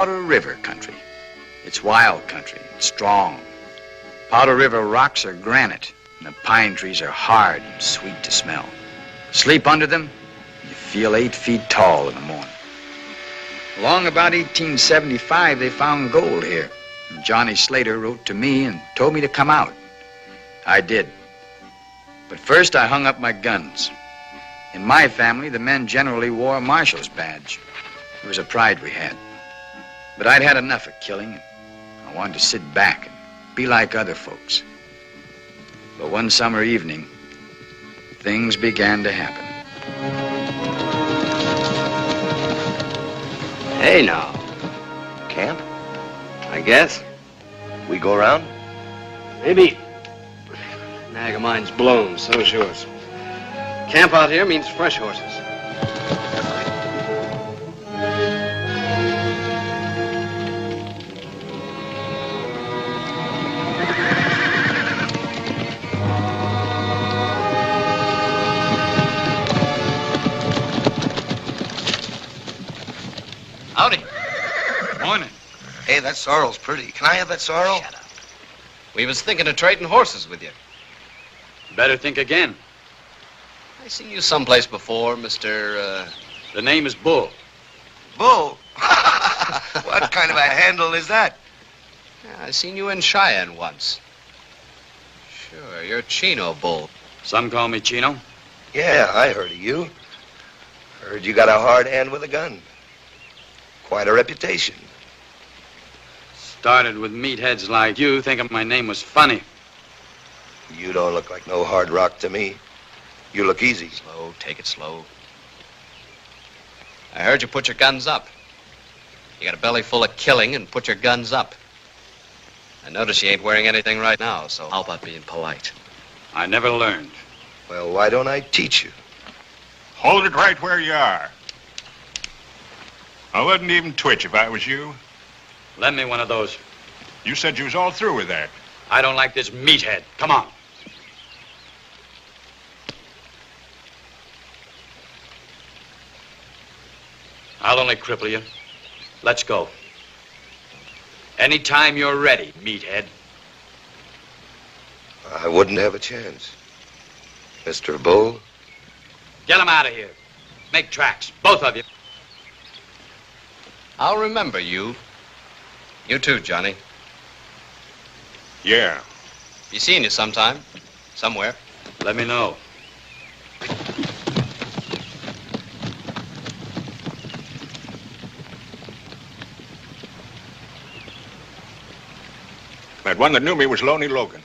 Powder River country. It's wild country. It's strong. Powder River rocks are granite, and the pine trees are hard and sweet to smell. Sleep under them, you feel 8 feet tall in the morning. Along about 1875, they found gold here. And Johnny Slater wrote to me and told me to come out. I did. But first, I hung up my guns. In my family, the men generally wore a marshal's badge. It was a pride we had. But I'd had enough of killing. I wanted to sit back and be like other folks. But one summer evening, things began to happen. Hey, now. Camp? I guess. We go around? Maybe. Nag of mine's blown, so's yours. Camp out here means fresh horses. Howdy. Morning. Hey, that sorrel's pretty. Can I have that sorrel? Shut up. We was thinking of trading horses with you. Better think again. I seen you someplace before, Mr. The name is Bull. Bull? What kind of a handle is that? Yeah, I seen you in Cheyenne once. Sure, you're Chino Bull. Some call me Chino. Yeah, I heard of you. Heard you got a hard hand with a gun. Quite a reputation. Started with meatheads like you thinking my name was funny. You don't look like no hard rock to me. You look easy. Slow, take it slow. I heard you put your guns up. You got a belly full of killing and put your guns up. I notice you ain't wearing anything right now, so how about being polite? I never learned. Well, why don't I teach you? Hold it right where you are. I wouldn't even twitch if I was you. Lend me one of those. You said you was all through with that. I don't like this meathead. Come on. I'll only cripple you. Let's go. Anytime you're ready, meathead. I wouldn't have a chance. Mr. Bull? Get him out of here. Make tracks, both of you. I'll remember you. You too, Johnny. Yeah. Be seeing you sometime. Somewhere. Let me know. That one that knew me was Loney Logan.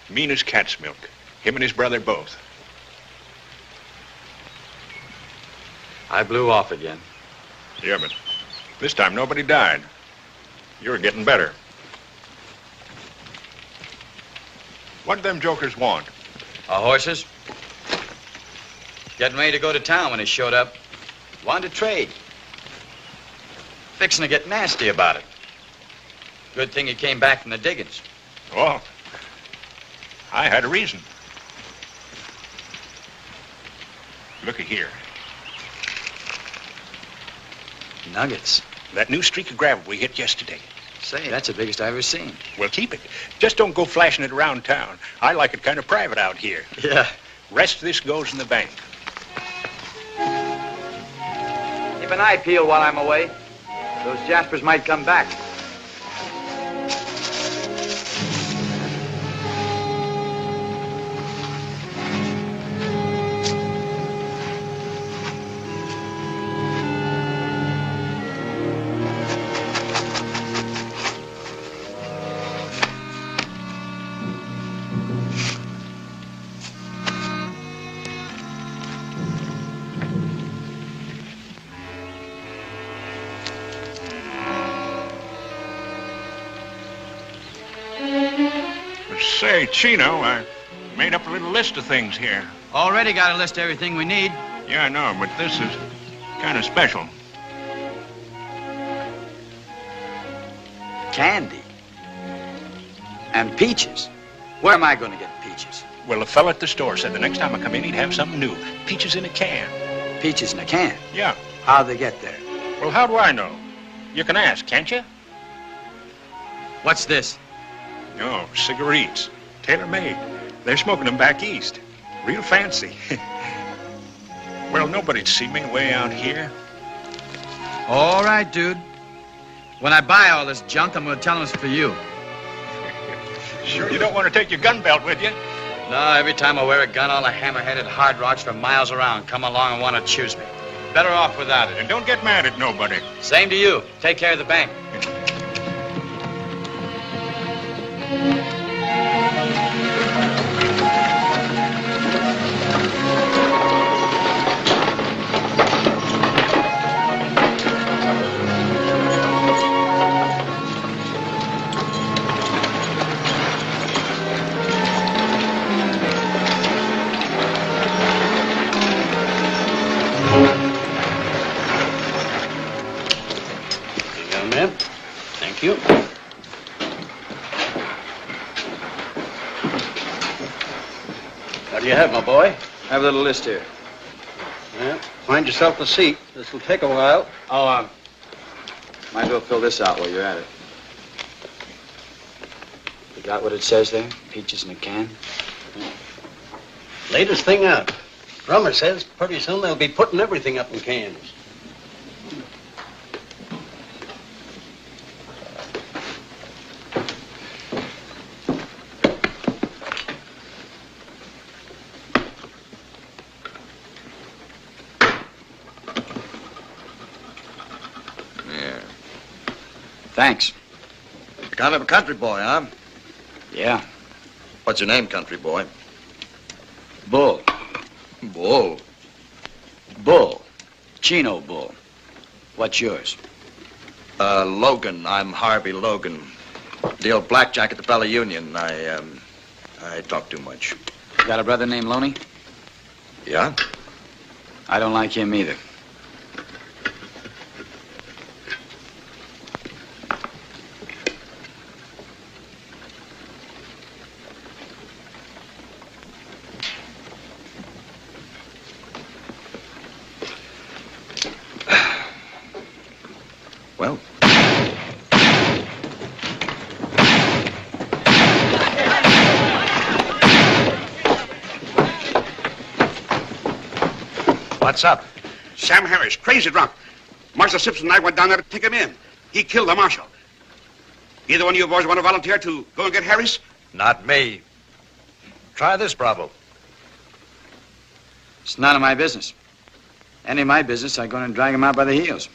Mean as cat's milk. Him and his brother both. I blew off again. Yeah, but this time nobody died. You're getting better. What'd them jokers want? Our horses? Getting ready to go to town when he showed up. Wanted to trade. Fixing to get nasty about it. Good thing he came back from the diggings. Oh, I had a reason. Looky here. Nuggets. That new streak of gravel we hit yesterday. Say, that's the biggest I've ever seen. Well, keep it. Just don't go flashing it around town. I like it kind of private out here. Yeah. Rest of this goes in the bank. Keep an eye peeled while I'm away. Those Jaspers might come back. Say, Chino, I made up a little list of things here. Already got a list of everything we need. Yeah, I know, but this is kind of special. Candy. And peaches. Where am I going to get peaches? Well, the fella at the store said the next time I come in, he'd have something new. Peaches in a can. Peaches in a can. Yeah. How'd they get there? Well, how do I know? You can ask, can't you? What's this? No, cigarettes. Tailor-made. They're smoking them back east. Real fancy. Well, nobody'd see me way out here. All right, dude. When I buy all this junk, I'm going to tell them it's for you. Sure you don't want to take your gun belt with you? No, every time I wear a gun, all the hammer-headed hard rocks from miles around come along and want to choose me. Better off without it. And don't get mad at nobody. Same to you. Take care of the bank. Thank you. What do you have, my boy? I have a little list here. Well, find yourself a seat. This will take a while. Oh, might as well fill this out while you're at it. You got what it says there? Peaches in a can? Latest thing out. Drummer says pretty soon they'll be putting everything up in cans. Thanks. You're kind of a country boy, huh? Yeah. What's your name, country boy? Bull. Bull. Bull. Chino Bull. What's yours? Logan. I'm Harvey Logan. Deal blackjack at the Valley Union. I talk too much. You got a brother named Loney? Yeah? I don't like him either. Well. What's up? Sam Harris, crazy drunk. Marshal Simpson and I went down there to take him in. He killed the marshal. Either one of you boys want to volunteer to go and get Harris? Not me. Try this, Bravo. It's none of my business. Any of my business, I'd go in and drag him out by the heels.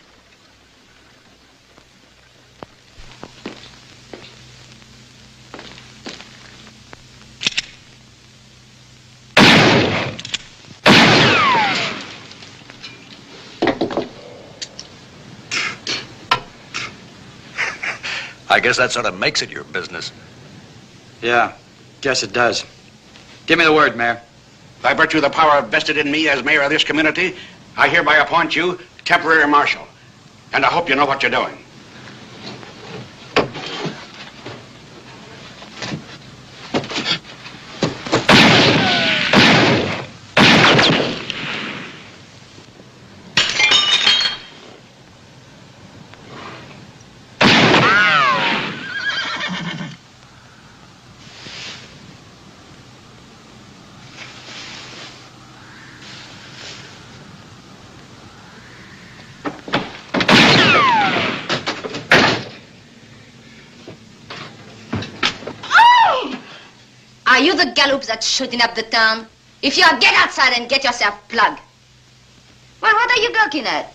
I guess that sort of makes it your business. Yeah, guess it does. Give me the word, Mayor. By virtue of the power vested in me as mayor of this community, I hereby appoint you temporary marshal. And I hope you know what you're doing. Are you the gallops that's shooting up the town? If you are, get outside and get yourself plugged. Well, what are you gawking at?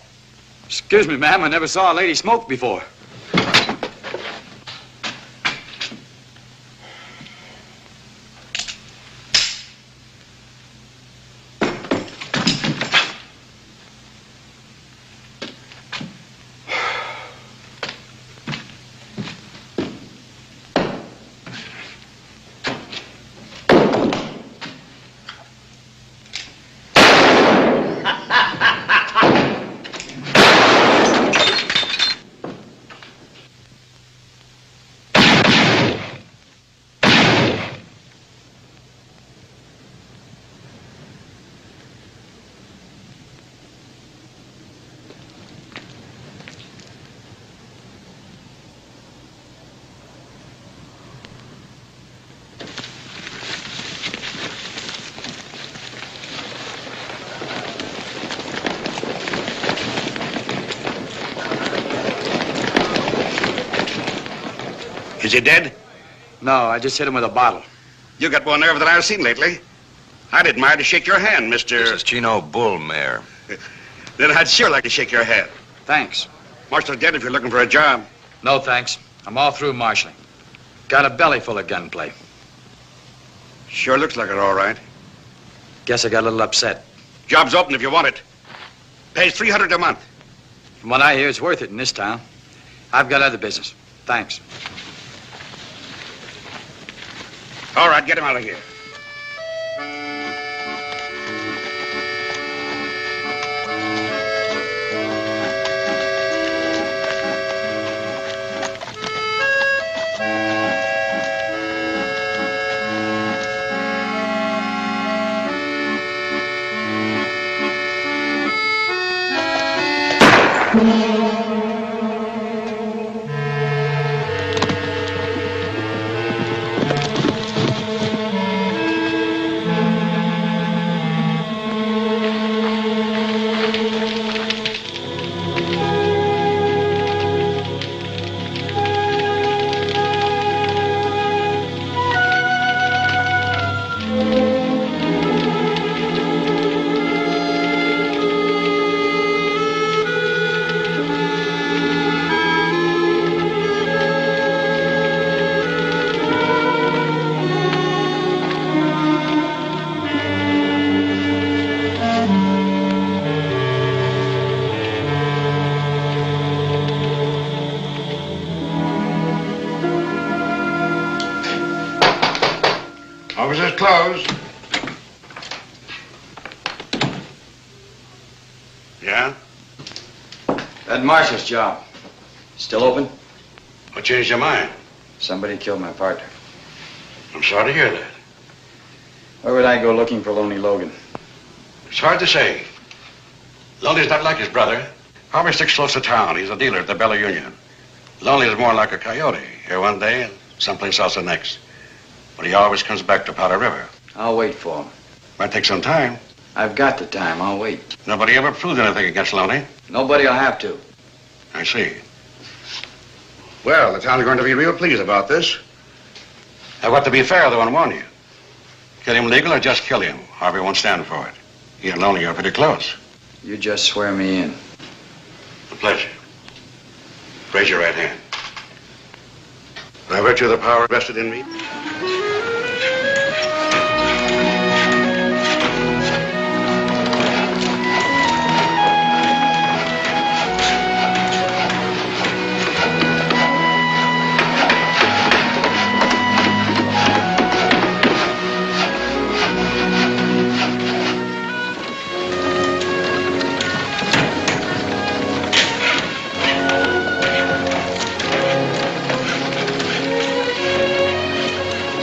Excuse me, ma'am. I never saw a lady smoke before. Is he dead? No, I just hit him with a bottle. You got more nerve than I've seen lately. I'd admire to shake your hand, Mr. This is Chino Bull, Mayor. Then I'd sure like to shake your hand. Thanks. Marshal's dead if you're looking for a job. No, thanks. I'm all through marshaling. Got a belly full of gunplay. Sure looks like it, all right. Guess I got a little upset. Job's open if you want it. Pays $300 a month. From what I hear, it's worth it in this town. I've got other business. Thanks. All right, get him out of here. Officer's closed. Yeah? That marshal's job. Still open? What changed your mind? Somebody killed my partner. I'm sorry to hear that. Where would I go looking for Lonely Logan? It's hard to say. Lonely's not like his brother. Probably sticks close to town. He's a dealer at the Bella Union. Lonely is more like a coyote. Here one day and someplace else the next. But he always comes back to Powder River. I'll wait for him. Might take some time. I've got the time. I'll wait. Nobody ever proved anything against Lonely. Nobody'll have to. I see. Well, the town's going to be real pleased about this. I've got to be fair, though, and warn you. Kill him legal or just kill him. Harvey won't stand for it. He and Lonely are pretty close. You just swear me in. A pleasure. Raise your right hand. By virtue of the power vested in me,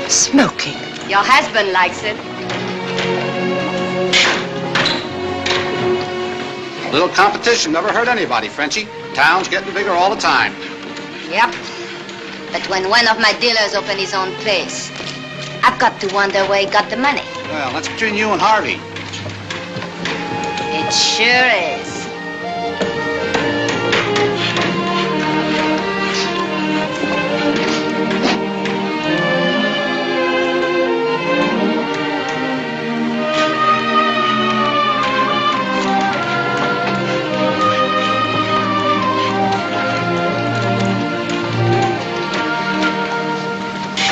Smoking. Your husband likes it. Little competition never hurt anybody, Frenchie. Town's getting bigger all the time. Yep. But when one of my dealers open his own place, I've got to wonder where he got the money. Well, that's between you and Harvey. It sure is.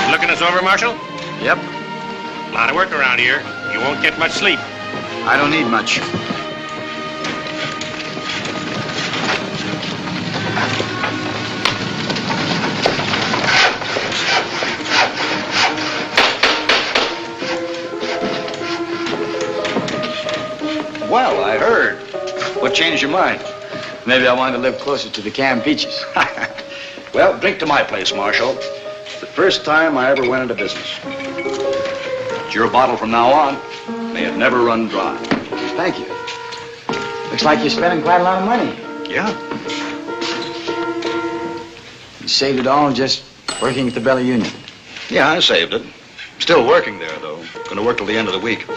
Looking us over, Marshal? Yep. A lot of work around here. You won't get much sleep. I don't need much. Well, I heard. What changed your mind? Maybe I wanted to live closer to the canned peaches. Well, drink to my place, Marshal. The first time I ever went into business. It's your bottle from now on. May it never run dry. Thank you. Looks like you're spending quite a lot of money. Yeah? You saved it all just working at the Bella Union. Yeah, I saved it. Still working there, though. Gonna work till the end of the week.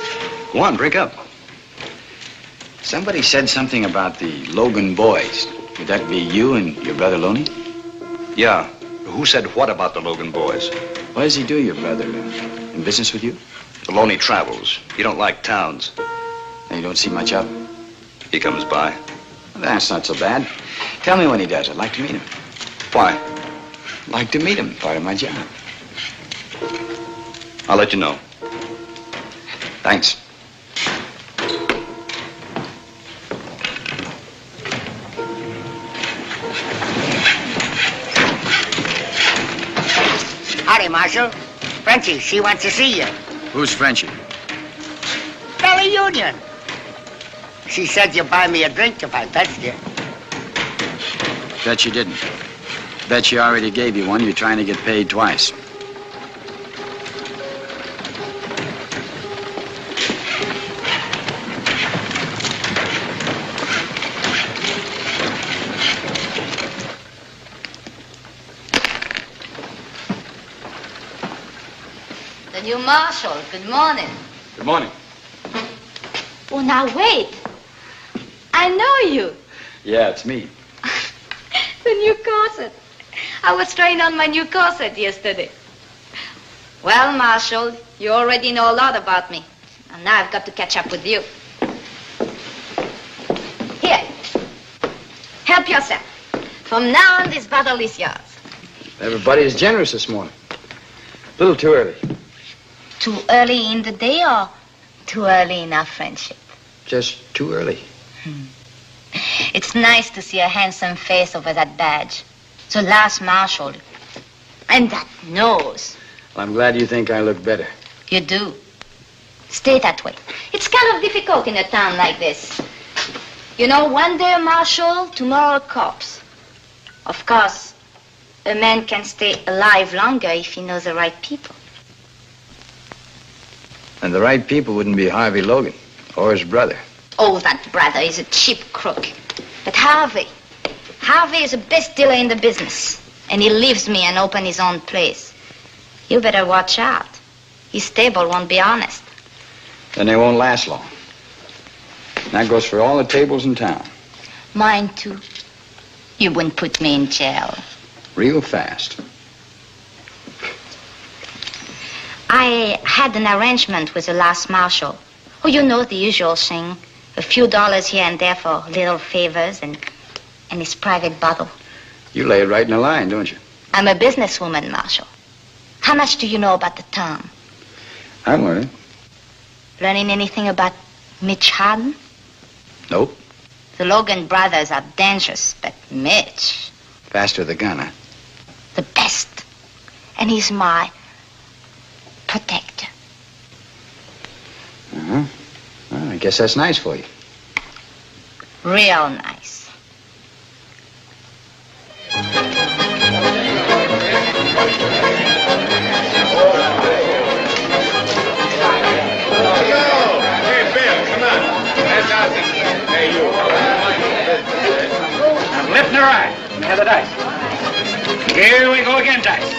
Go on, drink up. Somebody said something about the Logan boys. Would that be you and your brother Loney? Yeah. Who said what about the Logan boys? What does he do, your brother? In business with you? Alone he travels. He don't like towns. And you don't see much of him? He comes by. Well, that's not so bad. Tell me when he does. I'd like to meet him. Why? I'd like to meet him. Part of my job. I'll let you know. Thanks. Howdy, Marshal. Frenchie, she wants to see you. Who's Frenchie? Valley Union. She said you'd buy me a drink if I touched you. Bet you didn't. Bet she already gave you one. You're trying to get paid twice. The new marshal. Good morning. Good morning. Oh, now wait. I know you. Yeah, it's me. The new corset. I was trying on my new corset yesterday. Well, Marshal, you already know a lot about me. And now I've got to catch up with you. Here. Help yourself. From now on, this bottle is yours. Everybody is generous this morning. A little too early. Too early in the day or too early in our friendship? Just too early. It's nice to see a handsome face over that badge. The last marshal. And that nose. Well, I'm glad you think I look better. You do. Stay that way. It's kind of difficult in a town like this. You know, one day a marshal, tomorrow a corpse. Of course, a man can stay alive longer if he knows the right people. And the right people wouldn't be Harvey Logan or his brother. Oh, that brother is a cheap crook. But Harvey is the best dealer in the business. And he leaves me and open his own place. You better watch out. His stable won't be honest. Then they won't last long. And that goes for all the tables in town. Mine, too. You wouldn't put me in jail. Real fast. I had an arrangement with the last marshal. Oh, you know the usual thing. A few dollars here and there for little favors and his private bottle. You lay it right in a line, don't you? I'm a businesswoman, Marshal. How much do you know about the town? I'm learning. Learning anything about Mitch Harden? Nope. The Logan brothers are dangerous, but Mitch, Faster the gun, huh? the best. And he's my protector. Uh-huh. Well, I guess that's nice for you. Real nice. Hey, Bill, come on. That's out there. Hey, you. I'm left and a right. Have the dice. Here we go again, dice.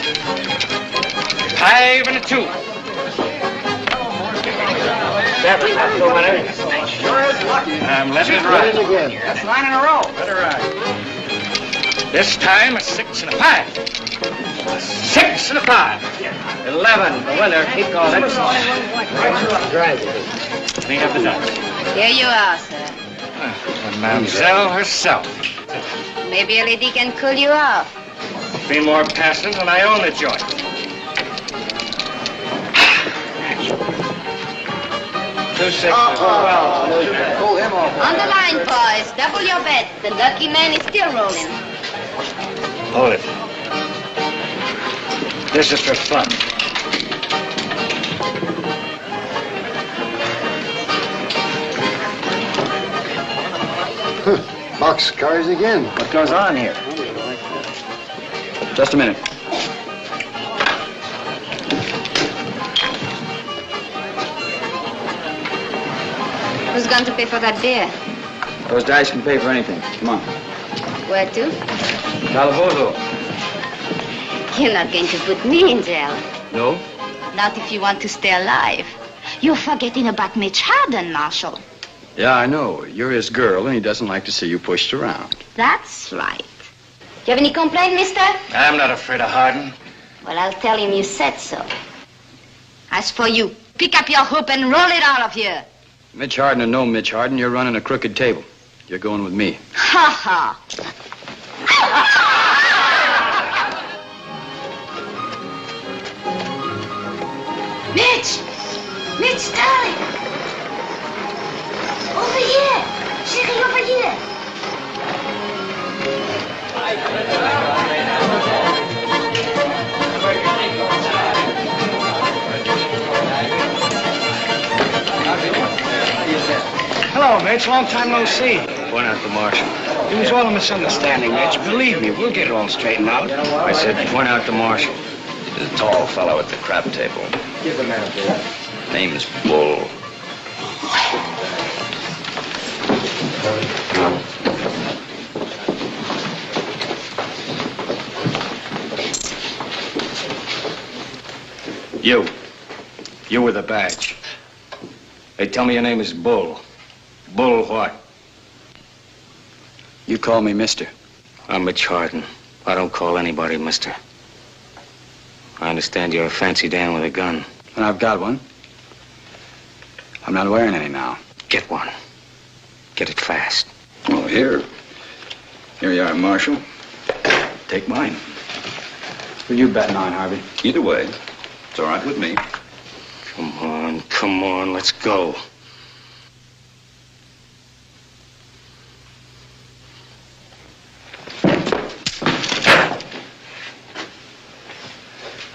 5 and a 2. 7, not so many. I'm left and right. That's 9 in a row. Let her ride. This time a 6 and a 5. 6 and a 5. 11, the winner. Keep going. Clean up the dice. Here you are, sir. The mamselle herself. Maybe a lady can cool you off. Be more passing when I own the joint. Two sixes. Well, pull him off. On the line, boys. Double your bet. The lucky man is still rolling. Hold it. This is for fun. Boxcars again. What goes on here? Just a minute. Who's going to pay for that beer? Those dice can pay for anything. Come on. Where to? Calabozo. You're not going to put me in jail. No? Not if you want to stay alive. You're forgetting about Mitch Harden, Marshal. Yeah, I know. You're his girl, and he doesn't like to see you pushed around. That's right. You have any complaint, mister? I'm not afraid of Hardin. Well, I'll tell him you said so. As for you, pick up your hoop and roll it out of here. Mitch Harden or no Mitch Harden, you're running a crooked table. You're going with me. Ha ha. Mitch! Mitch, darling! Over here! Chérie, over here! Hello, Mitch. Long time no see. Point out the marshal. It was all a misunderstanding, Mitch. Believe me, we'll get it all straightened out. I said point out the marshal. The tall fellow at the crab table. Give the man a beer. Name's Bull. You with a badge. They tell me your name is Bull. Bull what? You call me mister. I'm Mitch Harden. I don't call anybody mister. I understand you're a fancy Dan with a gun. And I've got one. I'm not wearing any now. Get one. Get it fast. Oh, here. Here you are, Marshal. Take mine. Who you betting on, Harvey? Either way, it's all right with me. Come on, let's go.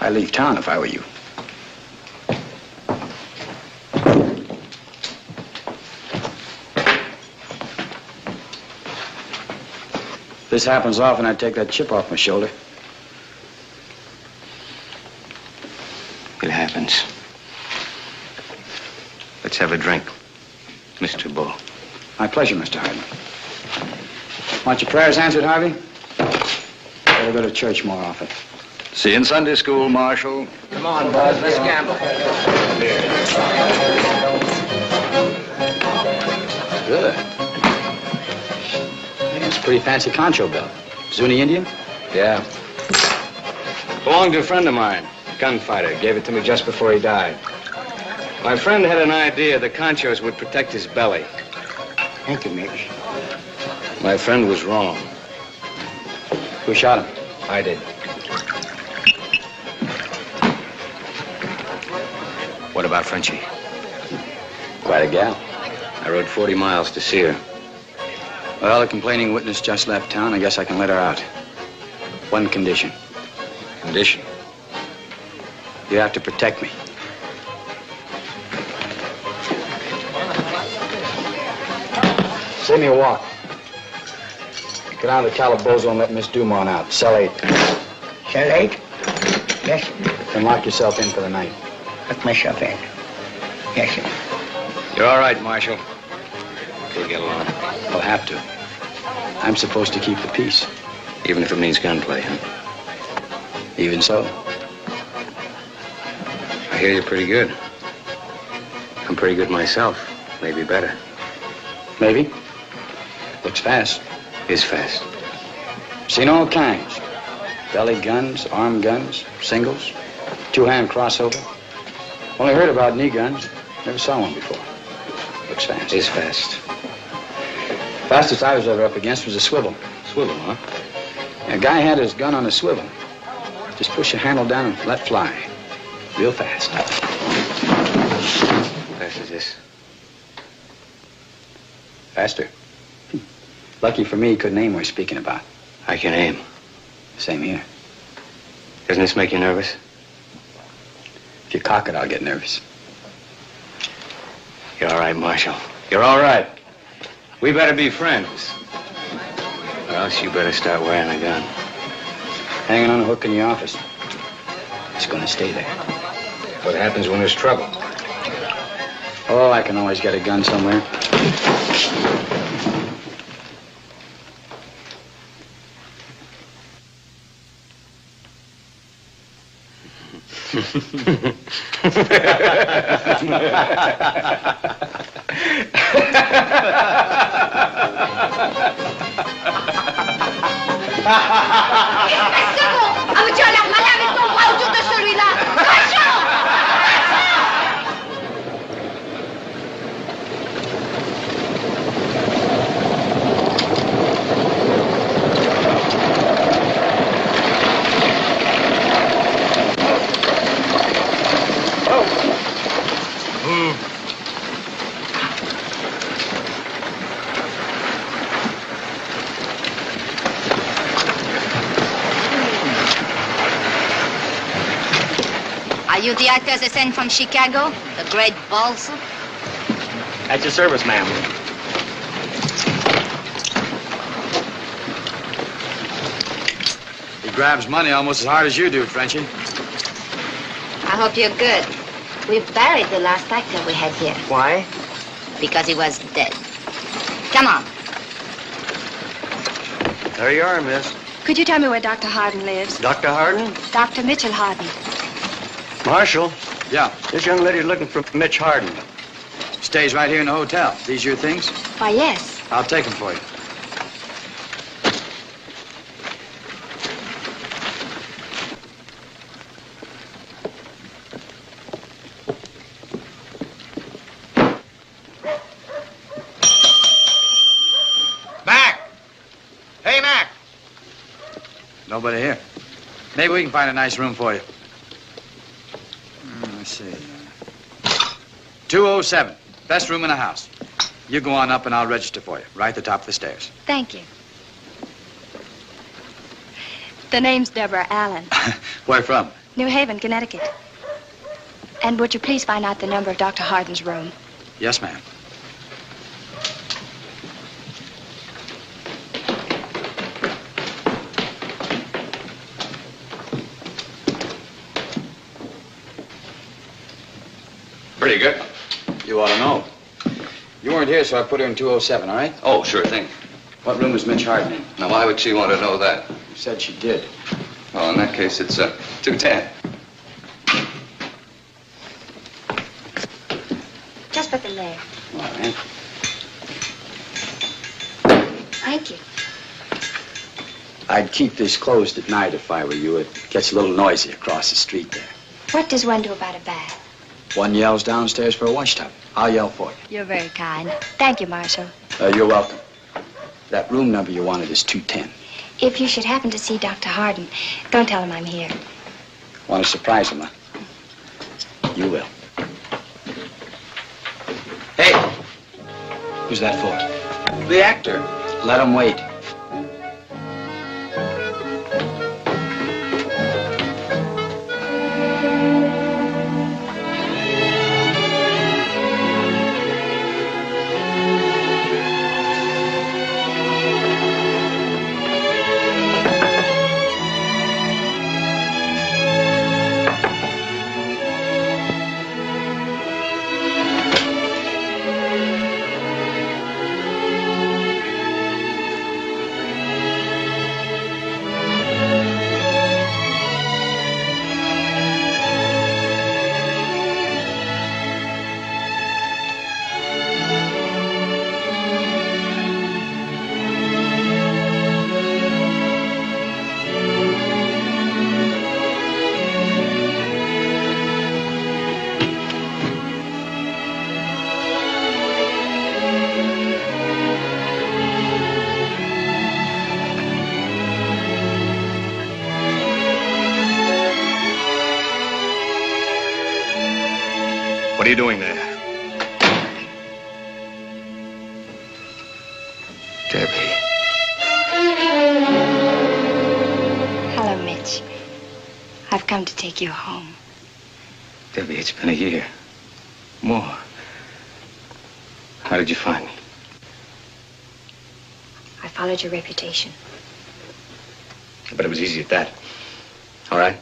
I'd leave town if I were you. If this happens often, I'd take that chip off my shoulder. It happens. Let's have a drink, Mr. Bull. My pleasure, Mr. Harden. Want your prayers answered, Harvey? Better go to church more often. See you in Sunday school, Marshal. Come on, Buzz, let's gamble. Good. It's a pretty fancy concho belt. Zuni Indian? Yeah. Belonged to a friend of mine, gunfighter. Gave it to me just before he died. My friend had an idea the conchos would protect his belly. Thank you, Mitch. My friend was wrong. Who shot him? I did. What about Frenchie? Quite a gal. I rode 40 miles to see her. Well, the complaining witness just left town. I guess I can let her out. One condition. Condition? You have to protect me. Save me a walk. Get down to Calabozo and let Miss Dumont out. Cell 8. Cell 8? Yes, And lock yourself in for the night. look myself in. Yes, sir. You're all right, Marshal. We'll get along. I'll have to. I'm supposed to keep the peace. Even if it means gunplay, huh? Even so. I hear you're pretty good. I'm pretty good myself. Maybe better. Maybe. Looks fast. Is fast. Seen all kinds. Belly guns, arm guns, singles, two-hand crossover. Only heard about knee guns. Never saw one before. Looks fast. Is fast. Fastest I was ever up against was a swivel. Swivel, huh? A guy had his gun on a swivel. Just push the handle down and let fly. Real fast. Fast as this. Faster. Lucky for me, he couldn't aim we're speaking about. I can aim. Same here. Doesn't this make you nervous? If you cock it, I'll get nervous. You're all right, Marshal. You're all right. We better be friends. Or else you better start wearing a gun. Hanging on a hook in the office. It's gonna stay there. What happens when there's trouble? Oh, I can always get a gun somewhere. Avais-tu l'air malin avec ton bras autour de celui-là? Cochon! Are you the actors they sent from Chicago? The great balls? At your service, ma'am. He grabs money almost as hard as you do, Frenchie. I hope you're good. We buried the last actor we had here. Why? Because he was dead. Come on. There you are, miss. Could you tell me where Dr. Harden lives? Dr. Harden? Dr. Mitchell Harden. Marshal, Yeah, this young lady's looking for Mitch Harden. stays right here in the hotel. These your things? Why, yes. I'll take them for you. Mac! Hey, Mac! Nobody here. Maybe we can find a nice room for you. Let's see. 207. Best room in the house. You go on up and I'll register for you. Right at the top of the stairs. Thank you. The name's Deborah Allen, Where from? New Haven, Connecticut. And would you please find out the number of Dr. Harden's room? Yes, ma'am. Pretty good. You ought to know. You weren't here, so I put her in 207, all right? Oh, sure thing. What room is Mitch Harden in? Now, why would she want to know that? You said she did. Well, in that case, it's 210. Just put them there. All right. Thank you. I'd keep this closed at night if I were you. It gets a little noisy across the street there. What does one do about a bath? One yells downstairs for a wash tub. I'll yell for you. You're very kind. Thank you, Marshal. You're welcome. That room number you wanted is 210. If you should happen to see Dr. Harden, don't tell him I'm here. Want to surprise him, huh? You will. Hey! Who's that for? The actor. Let him wait. What are you doing there? Debbie. Hello, Mitch. I've come to take you home. Debbie, it's been a year. More. How did you find me? I followed your reputation. But it was easy at that. All right?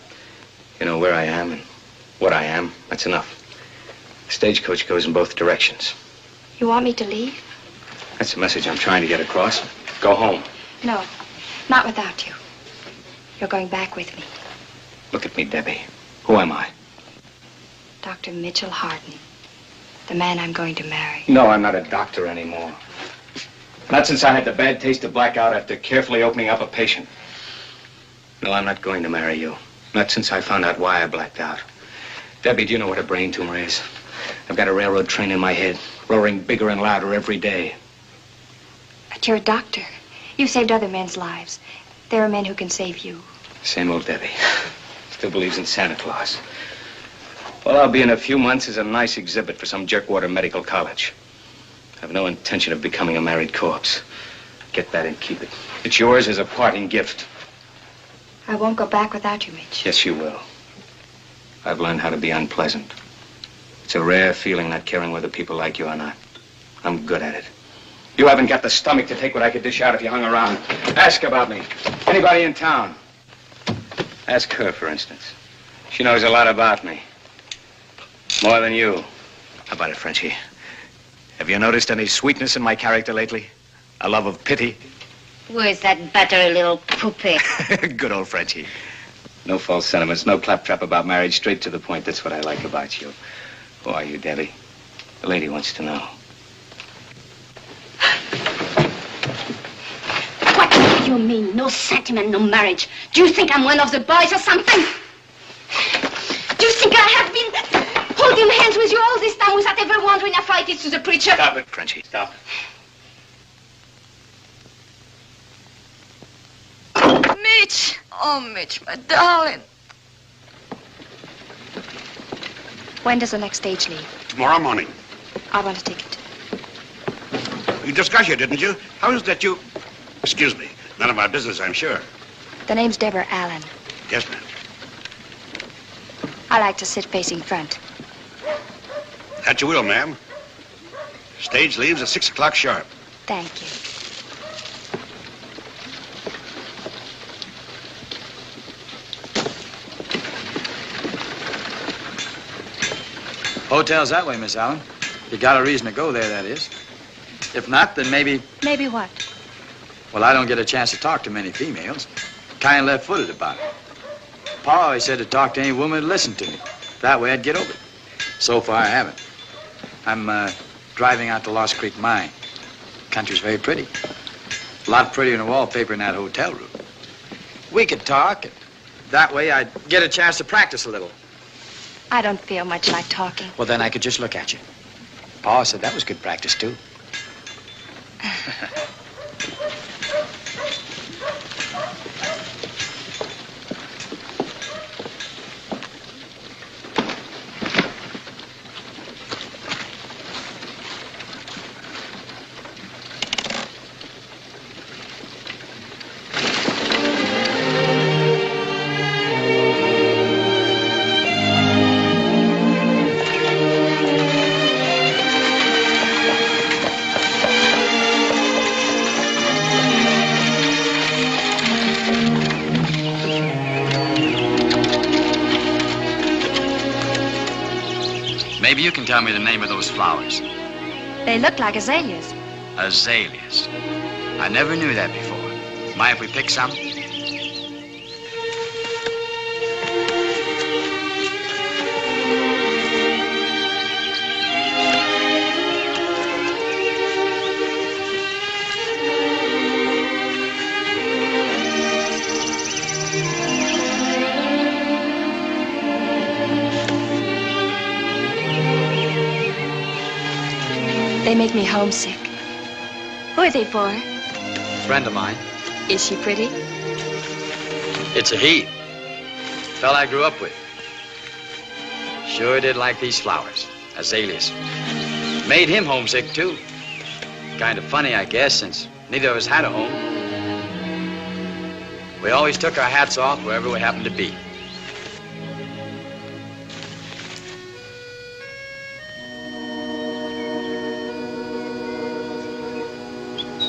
You know where I am and what I am. That's enough. The stagecoach goes in both directions. You want me to leave? That's the message I'm trying to get across. Go home. No, not without you. You're going back with me. Look at me, Debbie. Who am I? Dr. Mitchell Harden, the man I'm going to marry. No, I'm not a doctor anymore. Not since I had the bad taste of blackout after carefully opening up a patient. No, I'm not going to marry you. Not since I found out why I blacked out. Debbie, do you know what a brain tumor is? I've got a railroad train in my head, roaring bigger and louder every day. But you're a doctor. You saved other men's lives. There are men who can save you. Same old Debbie. Still believes in Santa Claus. All I'll be in a few months is a nice exhibit for some jerkwater medical college. I have no intention of becoming a married corpse. Get that and keep it. It's yours as a parting gift. I won't go back without you, Mitch. Yes, you will. I've learned how to be unpleasant. It's a rare feeling not caring whether people like you or not. I'm good at it. You haven't got the stomach to take what I could dish out if you hung around. Ask about me. Anybody in town. Ask her, for instance. She knows a lot about me. More than you. How about it, Frenchie? Have you noticed any sweetness in my character lately? A love of pity? Where's that battery little poopy? Good old Frenchie. No false sentiments, no claptrap about marriage. Straight to the point. That's what I like about you. Who are you, Debbie? The lady wants to know. What do you mean? No sentiment, no marriage? Do you think I'm one of the boys or something? Do you think I have been holding hands with you all this time without ever wondering if I did to the preacher? Stop it, Frenchie. Stop it. Mitch! Oh, Mitch, my darling. When does the next stage leave? Tomorrow morning. I want a ticket. You just got here, didn't you? How is that you... Excuse me. None of our business, I'm sure. The name's Deborah Allen. Yes, ma'am. I like to sit facing front. That you will, ma'am. Stage leaves at 6 o'clock sharp. Thank you. Hotel's that way, Miss Allen. You got a reason to go there, that is. If not, then maybe... Maybe what? Well, I don't get a chance to talk to many females. Kind of left-footed about it. Pa always said to talk to any woman who'd listen to me. That way I'd get over it. So far, I haven't. I'm driving out to Lost Creek Mine. Country's very pretty. A lot prettier than the wallpaper in that hotel room. We could talk, and that way I'd get a chance to practice a little. I don't feel much like talking. Well, then I could just look at you. Pa said that was good practice, too. Maybe you can tell me the name of those flowers. They look like azaleas. Azaleas. I never knew that before. Mind if we pick some? They make me homesick. Who are they for? Friend of mine. Is she pretty? It's a he. Fella I grew up with. Sure did like these flowers. Azaleas. Made him homesick, too. Kind of funny, I guess, since neither of us had a home. We always took our hats off wherever we happened to be.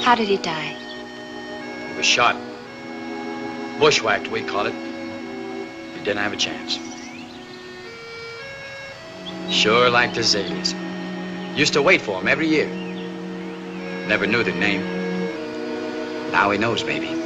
How did he die? He was shot. Bushwhacked, we call it. He didn't have a chance. Sure liked azaleas. Used to wait for him every year. Never knew their name. Now he knows, maybe.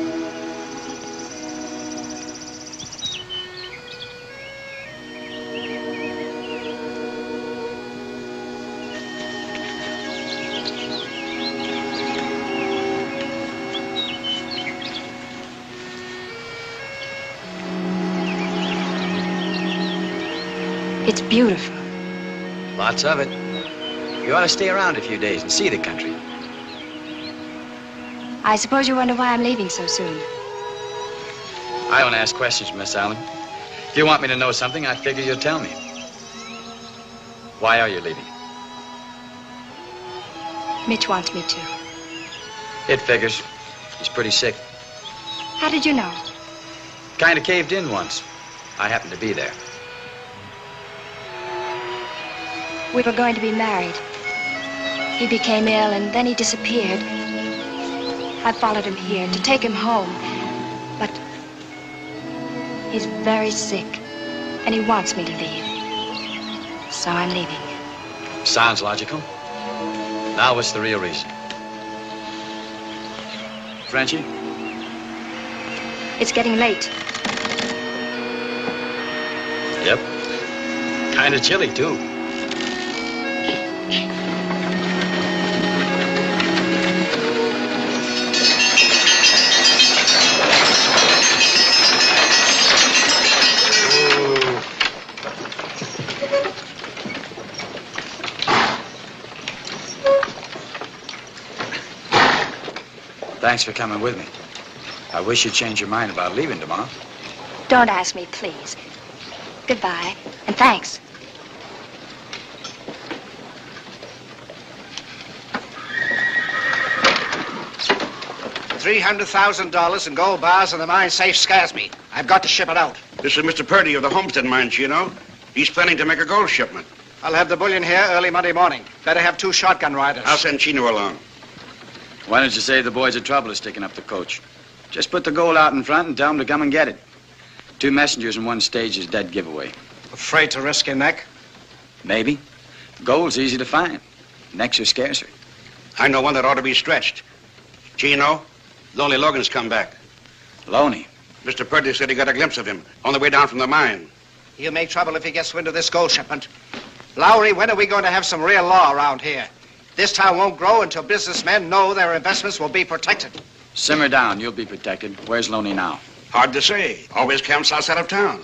It's beautiful. Lots of it. You ought to stay around a few days and see the country. I suppose you wonder why I'm leaving so soon. I don't ask questions, Miss Allen. If you want me to know something, I figure you'll tell me. Why are you leaving? Mitch wants me to. It figures. He's pretty sick. How did you know? Kind of caved in once. I happened to be there. We were going to be married. He became ill and then he disappeared. I followed him here to take him home. But he's very sick and he wants me to leave. So I'm leaving. Sounds logical. Now what's the real reason? Frenchie? It's getting late. Yep. Kind of chilly, too. Thanks for coming with me. I wish you'd change your mind about leaving tomorrow. Don't ask me, please. Goodbye, and thanks. $300,000 in gold bars in the mine safe scares me. I've got to ship it out. This is Mr. Purdy of the Homestead Mines, you know. He's planning to make a gold shipment. I'll have the bullion here early Monday morning. Better have 2 shotgun riders. I'll send Chino along. Why don't you save the boys the trouble of sticking up the coach? Just put the gold out in front and tell them to come and get it. 2 messengers in 1 stage is dead giveaway. Afraid to risk your neck? Maybe. Gold's easy to find. Necks are scarcer. I know one that ought to be stretched. Chino, Lonely Logan's come back. Loney? Mr. Purdy said he got a glimpse of him on the way down from the mine. He'll make trouble if he gets wind of this gold shipment. Lowry, when are we going to have some real law around here? This town won't grow until businessmen know their investments will be protected. Simmer down. You'll be protected. Where's Loney now? Hard to say. Always camps outside of town.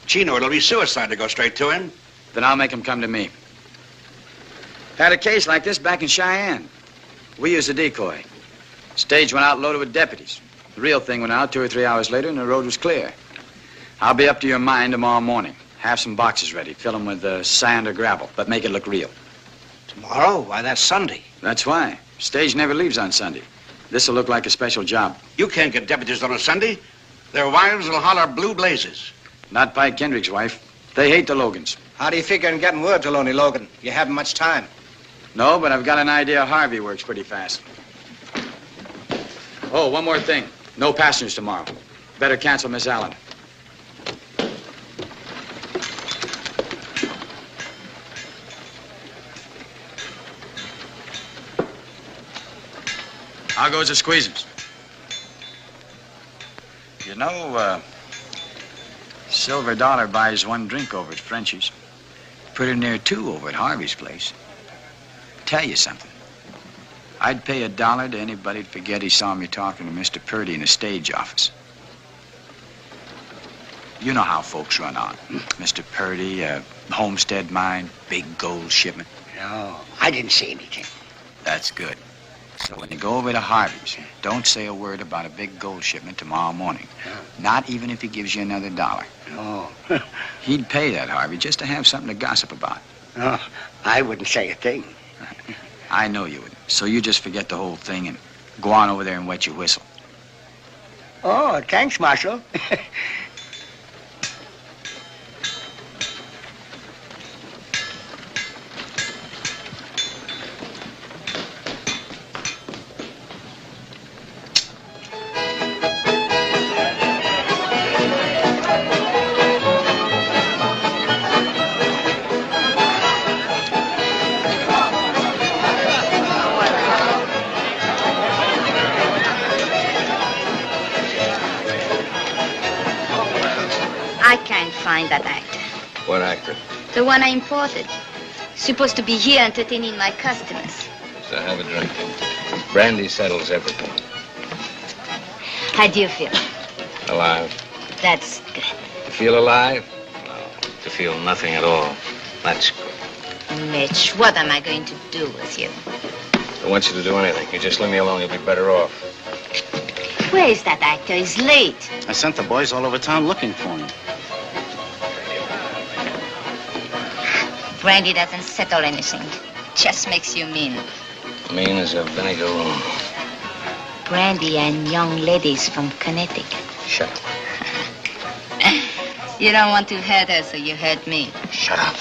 Chino, it'll be suicide to go straight to him. Then I'll make him come to me. Had a case like this back in Cheyenne. We used a decoy. Stage went out loaded with deputies. The real thing went out 2 or 3 hours later and the road was clear. I'll be up to your mine tomorrow morning. Have some boxes ready. Fill them with sand or gravel, but make it look real. Tomorrow? Why, that's Sunday. That's why. Stage never leaves on Sunday. This'll look like a special job. You can't get deputies on a Sunday. Their wives will holler blue blazes. Not Pike Kendrick's wife. They hate the Logans. How do you figure on getting word to Lonely Logan? You haven't much time. No, but I've got an idea Harvey works pretty fast. Oh, one more thing. No passengers tomorrow. Better cancel Miss Allen. How goes the squeezins? You know, Silver Dollar buys 1 drink over at Frenchie's. Pretty near 2 over at Harvey's place. Tell you something. I'd pay $1 to anybody to forget he saw me talking to Mr. Purdy in the stage office. You know how folks run on. Mr. Purdy, homestead mine, big gold shipment. No, I didn't see anything. That's good. So when you go over to Harvey's, don't say a word about a big gold shipment tomorrow morning. Not even if he gives you another $1. No. He'd pay that, Harvey, just to have something to gossip about. No, I wouldn't say a thing. I know you would. So you just forget the whole thing and go on over there and wet your whistle. Oh, thanks, Marshal. I can't find that actor. What actor? The one I imported. Supposed to be here entertaining my customers. So have a drink. Brandy settles everything. How do you feel? Alive. That's good. You feel alive? To feel nothing at all. That's good. Mitch, what am I going to do with you? I want you to do anything. You just leave me alone, you'll be better off. Where is that actor? He's late. I sent the boys all over town looking for him. Brandy doesn't settle anything. Just makes you mean. Mean as a vinegar room. Brandy and young ladies from Connecticut. Shut up. You don't want to hurt her, so you hurt me. Shut up.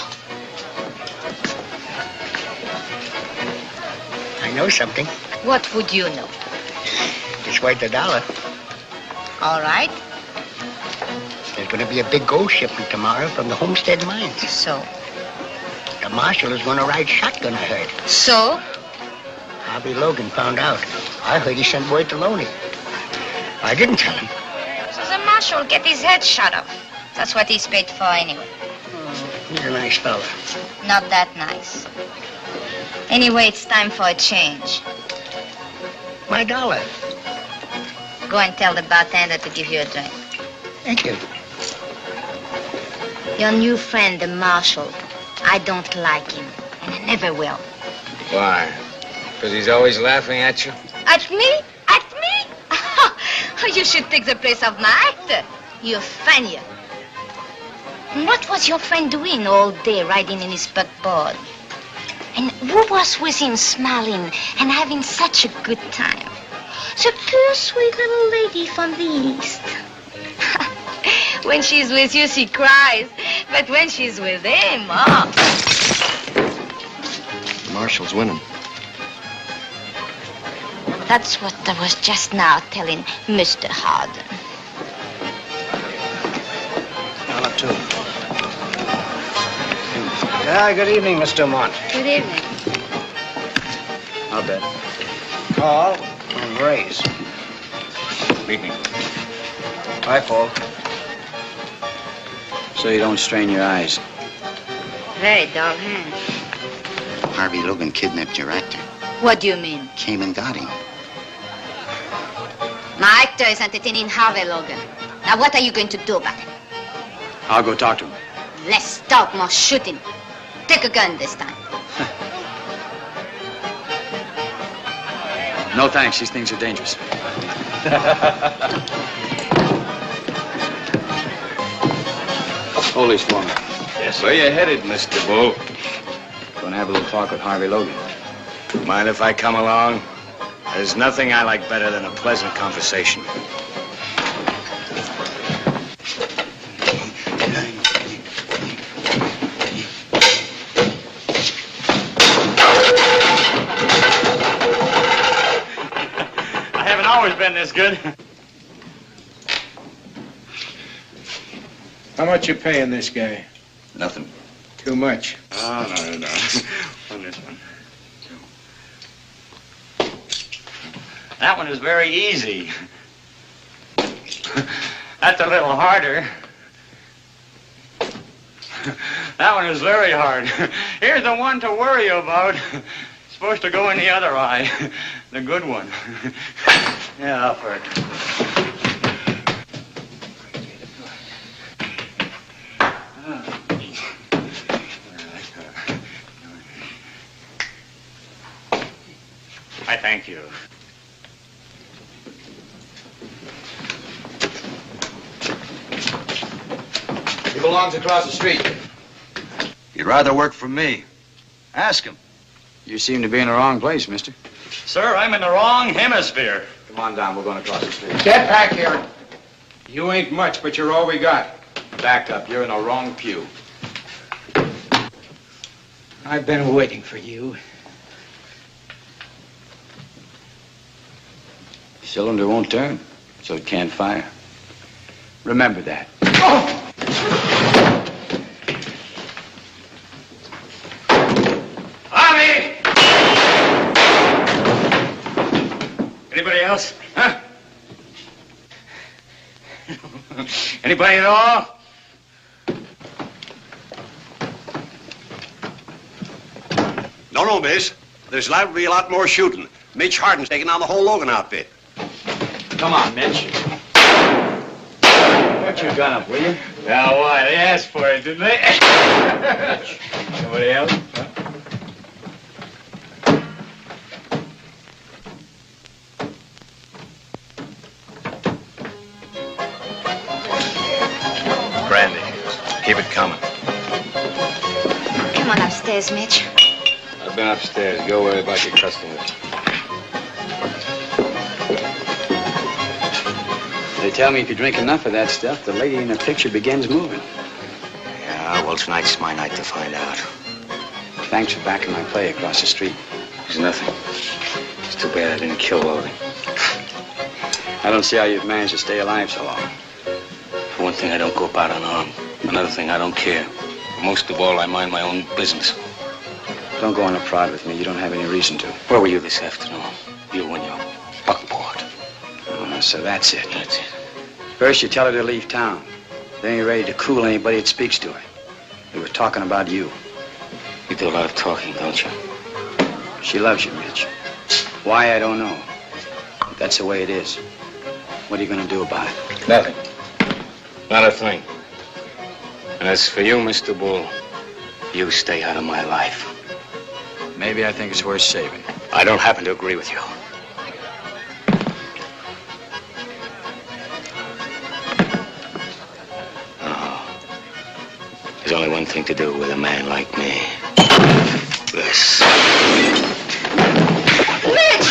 I know something. What would you know? It's worth $1. All right. There's going to be a big gold shipment tomorrow from the Homestead Mines. So? The marshal is going to ride shotgun, I heard. So? Harvey Logan found out. I heard he sent word to Loney. I didn't tell him. So the marshal will get his head shot off. That's what he's paid for anyway. He's a nice fella. Not that nice. Anyway, it's time for a change. My $1. Go and tell the bartender to give you a drink. Thank you. Your new friend, the marshal. I don't like him, and I never will. Why? Because he's always laughing at you? At me? At me? You should take the place of my actor. You're funnier. What was your friend doing all day riding in his buckboard? And who was with him smiling and having such a good time? The poor sweet little lady from the East. When she's with you, she cries. But when she's with him, oh. Marshall's winning. That's what I was just now telling Mr. Harden. $1, $2. Good evening, Mr. Mont. Good evening. I'll bet. Call and raise. Evening. Hi, Paul. So you don't strain your eyes. Very dull hand. Harvey Logan kidnapped your actor. What do you mean? Came and got him. My actor is entertaining Harvey Logan. Now what are you going to do about it? I'll go talk to him. Less talk, more shooting. Take a gun this time. No thanks, these things are dangerous. Hold these for me. Yes, where you headed, Mr. Bull? Gonna have a little talk with Harvey Logan. Mind if I come along? There's nothing I like better than a pleasant conversation. I haven't always been this good. How much you paying this guy? Nothing. Too much. Oh, no. On this one. That one is very easy. That's a little harder. That one is very hard. Here's the one to worry about. It's supposed to go in the other eye. The good one. Yeah, I'll for it. I thank you. He belongs across the street. He'd rather work for me. Ask him. You seem to be in the wrong place, mister. Sir, I'm in the wrong hemisphere. Come on down, we're going across the street. Get back here. You ain't much, but you're all we got. Back up, you're in the wrong pew. I've been waiting for you. Cylinder won't turn, so it can't fire. Remember that. Tommy! Anybody else? Huh? Anybody at all? No, miss. There's liable to be a lot more shooting. Mitch Harden's taking on the whole Logan outfit. Come on, Mitch. Put your gun up, will you? Now why? They asked for it, didn't they? Somebody else? Huh? Brandy. Keep it coming. Come on upstairs, Mitch. I've been upstairs. Go worry about your customers. They tell me if you drink enough of that stuff, the lady in the picture begins moving. Yeah, well, tonight's my night to find out. Thanks for backing my play across the street. There's nothing. It's too bad I didn't kill Logan. I don't see how you've managed to stay alive so long. For one thing, I don't go about unarmed. Another thing, I don't care. Most of all, I mind my own business. Don't go on a prod with me. You don't have any reason to. Where were you this afternoon? You and your buckboard. Oh, so that's it. That's it. First, you tell her to leave town. Then you're ready to cool anybody that speaks to her. We were talking about you. You do a lot of talking, don't you? She loves you, Mitch. Why, I don't know. But that's the way it is. What are you going to do about it? Nothing. Not a thing. And as for you, Mr. Bull, you stay out of my life. Maybe I think it's worth saving. I don't happen to agree with you. There's only one thing to do with a man like me. This. Mitch!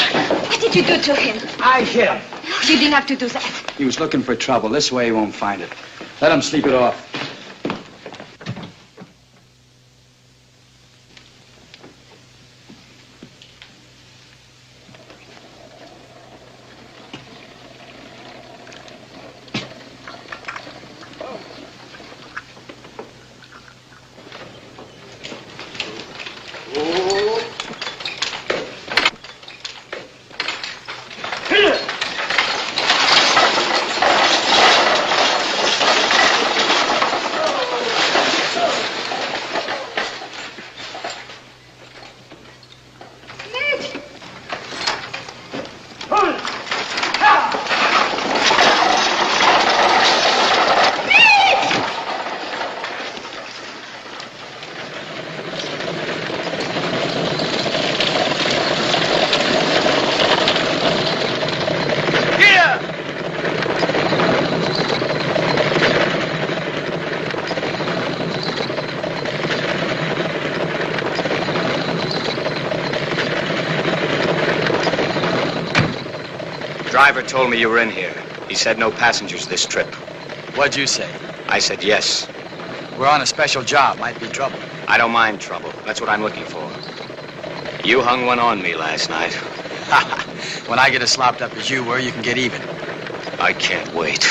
What did you do to him? I hit him. You didn't have to do that. He was looking for trouble. This way he won't find it. Let him sleep it off. Driver told me you were in here. He said no passengers this trip. What'd you say? I said yes. We're on a special job. Might be trouble. I don't mind trouble. That's what I'm looking for. You hung one on me last night. When I get as slopped up as you were, you can get even. I can't wait.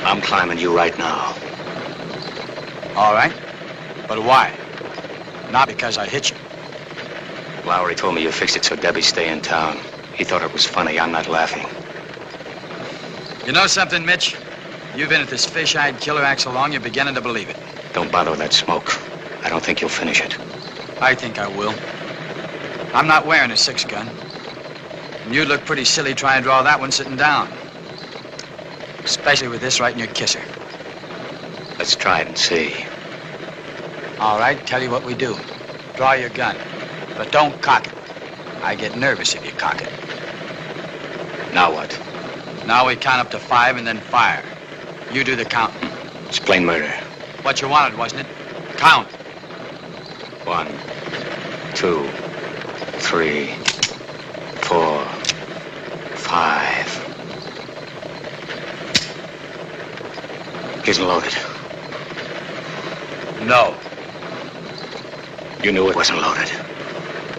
I'm climbing you right now. All right. But why? Not because I hit you. Lowry told me you fixed it so Debbie stay in town. He thought it was funny. I'm not laughing. You know something, Mitch? You've been at this fish-eyed killer act so long, you're beginning to believe it. Don't bother with that smoke. I don't think you'll finish it. I think I will. I'm not wearing a 6-gun. And you'd look pretty silly trying to draw that one sitting down. Especially with this right in your kisser. Let's try it and see. All right, tell you what we do. Draw your gun, but don't cock it. I get nervous if you cock it. Now what? Now we count up to 5 and then fire. You do the counting. It's plain murder. What you wanted, wasn't it? Count. 1, 2, 3, 4, 5. Isn't loaded. No. You knew it wasn't loaded.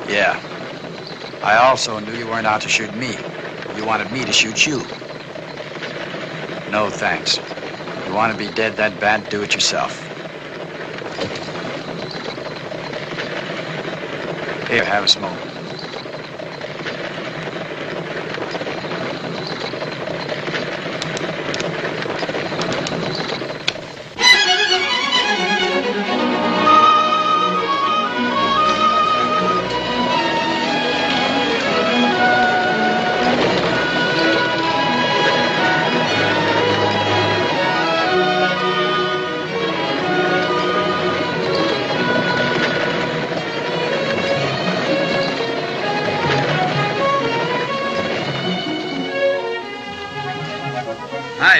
Yeah. I also knew you weren't out to shoot me. You wanted me to shoot you. No, thanks. You want to be dead that bad, do it yourself. Here, have a smoke.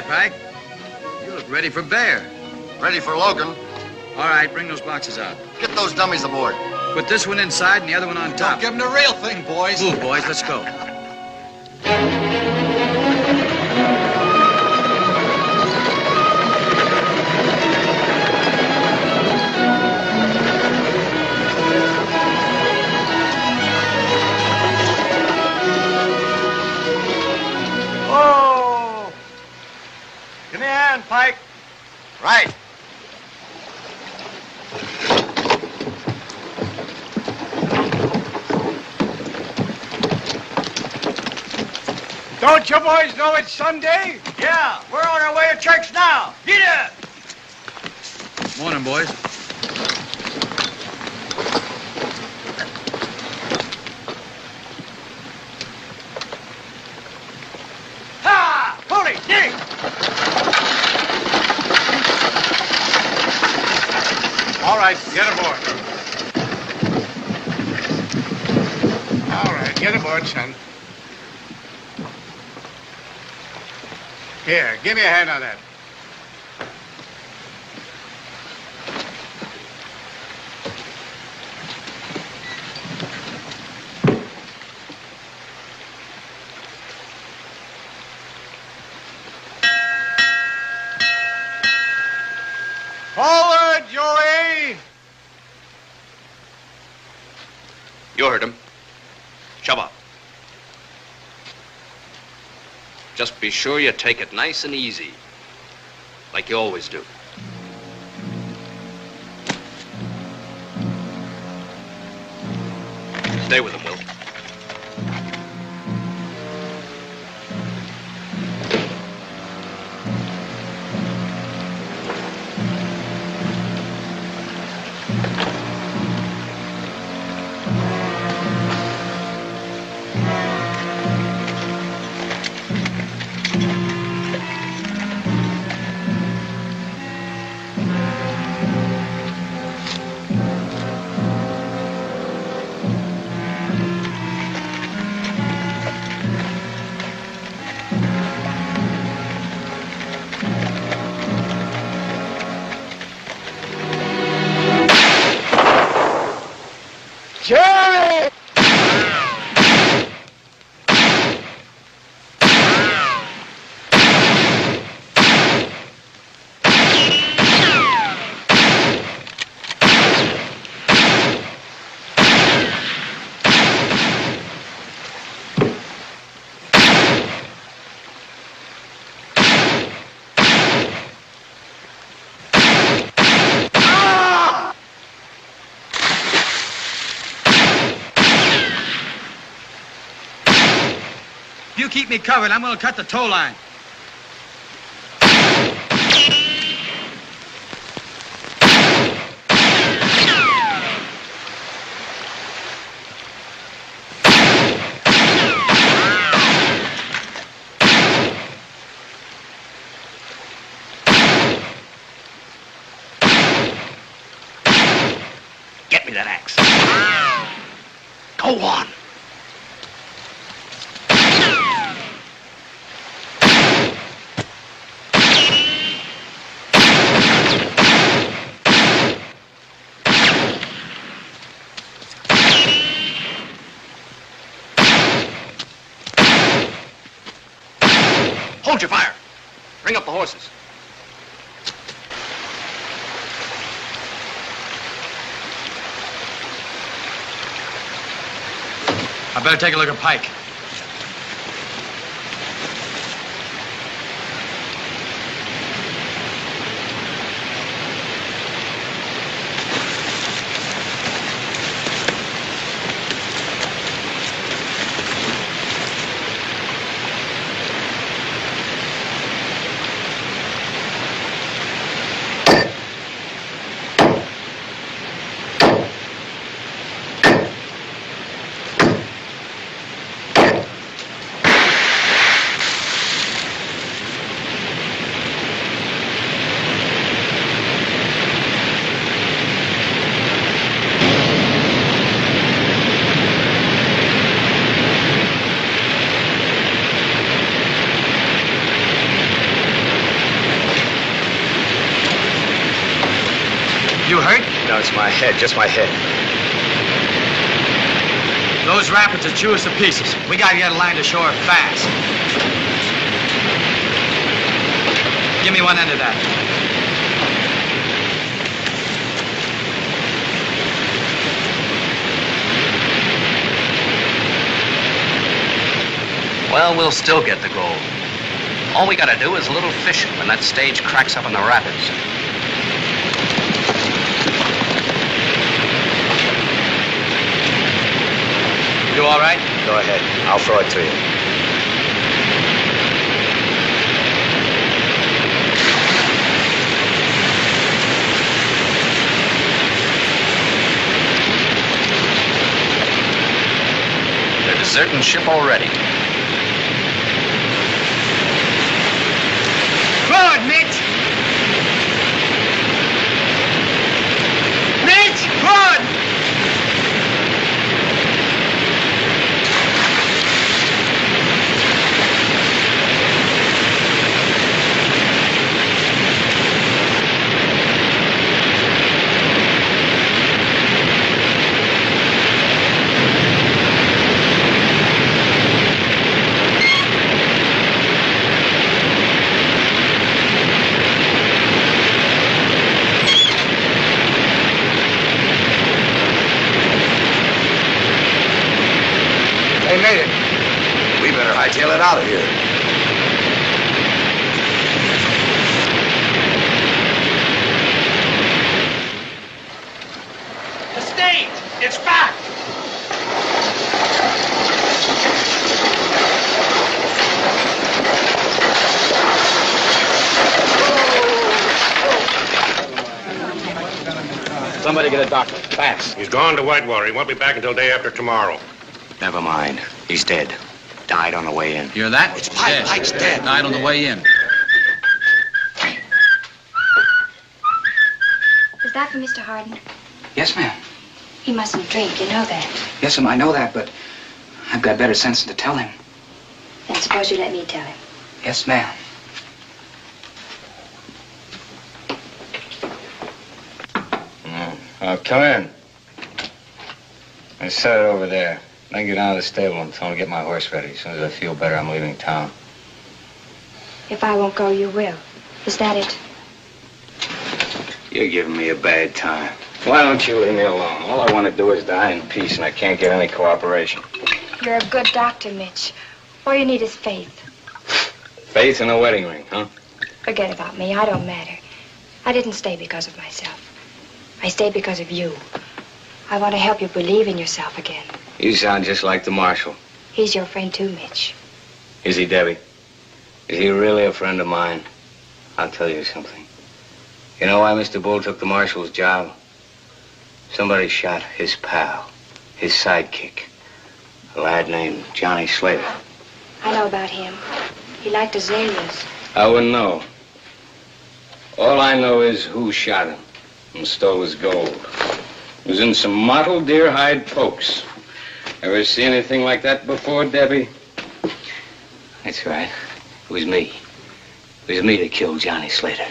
right, Pike. You look ready for bear. Ready for Logan. All right, bring those boxes out. Get those dummies aboard. Put this one inside and the other one on top. Give them the real thing, boys. Move, boys, let's go. Oh! Give me a hand, Pike. Right. Don't you boys know it's Sunday? Yeah, we're on our way to church now. Get up! Morning, boys. Ha! Holy dig! All right, get aboard. All right, get aboard, son. Here, give me a hand on that. Forward, Joey! You heard him. Shove up. Just be sure you take it nice and easy, like you always do. Stay with him, Will. Jerry! You keep me covered, I'm gonna cut the tow line. Get me that axe. Go on. Hold your fire. Bring up the horses. I better take a look at Pike. You hurt? No, it's my head, just my head. Those rapids will chew us to pieces. We gotta get a line to shore fast. Give me one end of that. Well, we'll still get the gold. All we gotta do is a little fishing when that stage cracks up in the rapids. You all right? Go ahead. I'll throw it to you. They're deserting ship already. Forward, Mitch! Mitch, forward! They made it. We better hightail it out of here. The stage! It's back! Somebody get a doctor, fast. He's gone to Whitewater. He won't be back until day after tomorrow. Never mind. He's dead. Died on the way in. Hear that? It's Pike's dead. Died on the way in. Is that for Mr. Harden? Yes, ma'am. He mustn't drink, you know that. Yes, ma'am, I know that, but I've got better sense than to tell him. Then suppose you let me tell him. Yes, ma'am. Come in. I set it over there. Then get down to the stable and tell him to get my horse ready. As soon as I feel better, I'm leaving town. If I won't go, you will. Is that it? You're giving me a bad time. Why don't you leave me alone? All I want to do is die in peace, and I can't get any cooperation. You're a good doctor, Mitch. All you need is faith. Faith in a wedding ring, huh? Forget about me. I don't matter. I didn't stay because of myself. I stayed because of you. I want to help you believe in yourself again. You sound just like the marshal. He's your friend too, Mitch. Is he, Debbie? Is he really a friend of mine? I'll tell you something. You know why Mr. Bull took the marshal's job? Somebody shot his pal, his sidekick, a lad named Johnny Slater. I know about him. He liked azaleas. I wouldn't know. All I know is who shot him and stole his gold. It was in some mottled deer hide pokes. Ever see anything like that before, Debbie? That's right. It was me. It was me that killed Johnny Slater.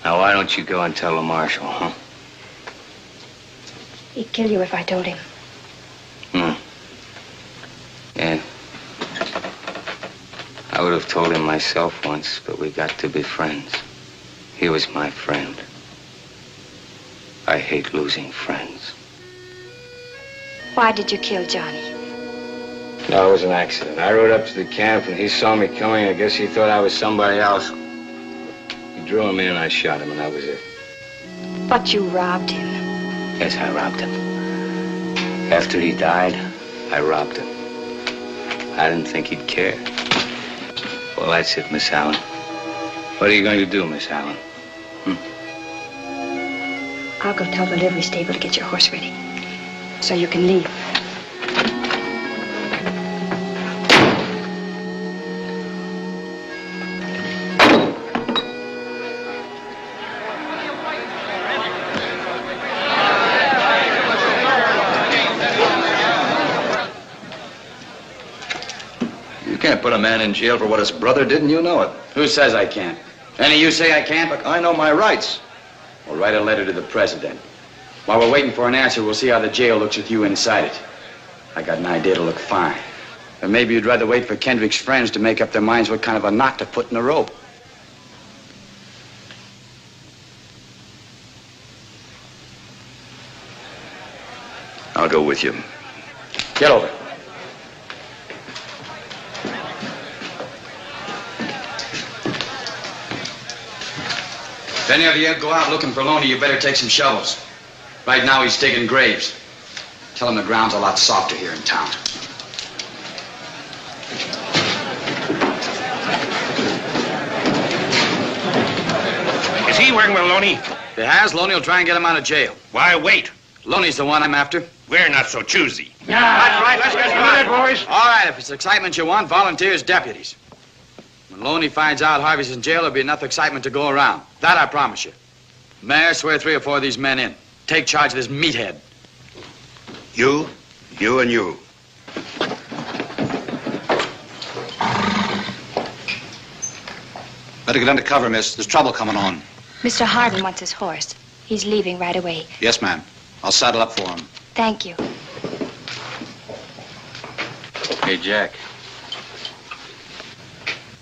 Now, why don't you go and tell the marshal, huh? He'd kill you if I told him. Yeah. I would have told him myself once, but we got to be friends. He was my friend. I hate losing friends. Why did you kill Johnny? No, it was an accident. I rode up to the camp and he saw me coming. I guess he thought I was somebody else. He drew him in and I shot him and that was it. But you robbed him. Yes, I robbed him. After he died, I robbed him. I didn't think he'd care. Well, that's it, Miss Allen. What are you going to do, Miss Allen? I'll go tell the livery stable to get your horse ready, so you can leave. You can't put a man in jail for what his brother did, and you know it. Who says I can't? Any you say I can't? Look, I know my rights. We'll write a letter to the president. While we're waiting for an answer, we'll see how the jail looks with you inside it. I got an idea to look fine. Or maybe you'd rather wait for Kendrick's friends to make up their minds what kind of a knot to put in the rope. I'll go with you. Get over. If any of you go out looking for Loney, you better take some shovels. Right now he's digging graves. Tell him the ground's a lot softer here in town. Is he working with Loney? If he has, Loney will try and get him out of jail. Why wait? Loney's the one I'm after. We're not so choosy. That's right. Let's get started, boys. All right, if it's excitement you want, volunteers, deputies. When Loney finds out Harvey's in jail, there'll be enough excitement to go around. That I promise you. Mayor, swear 3 or 4 of these men in. Take charge of this meathead. You, and you. Better get under cover, miss. There's trouble coming on. Mr. Hardin wants his horse. He's leaving right away. Yes, ma'am. I'll saddle up for him. Thank you. Hey, Jack.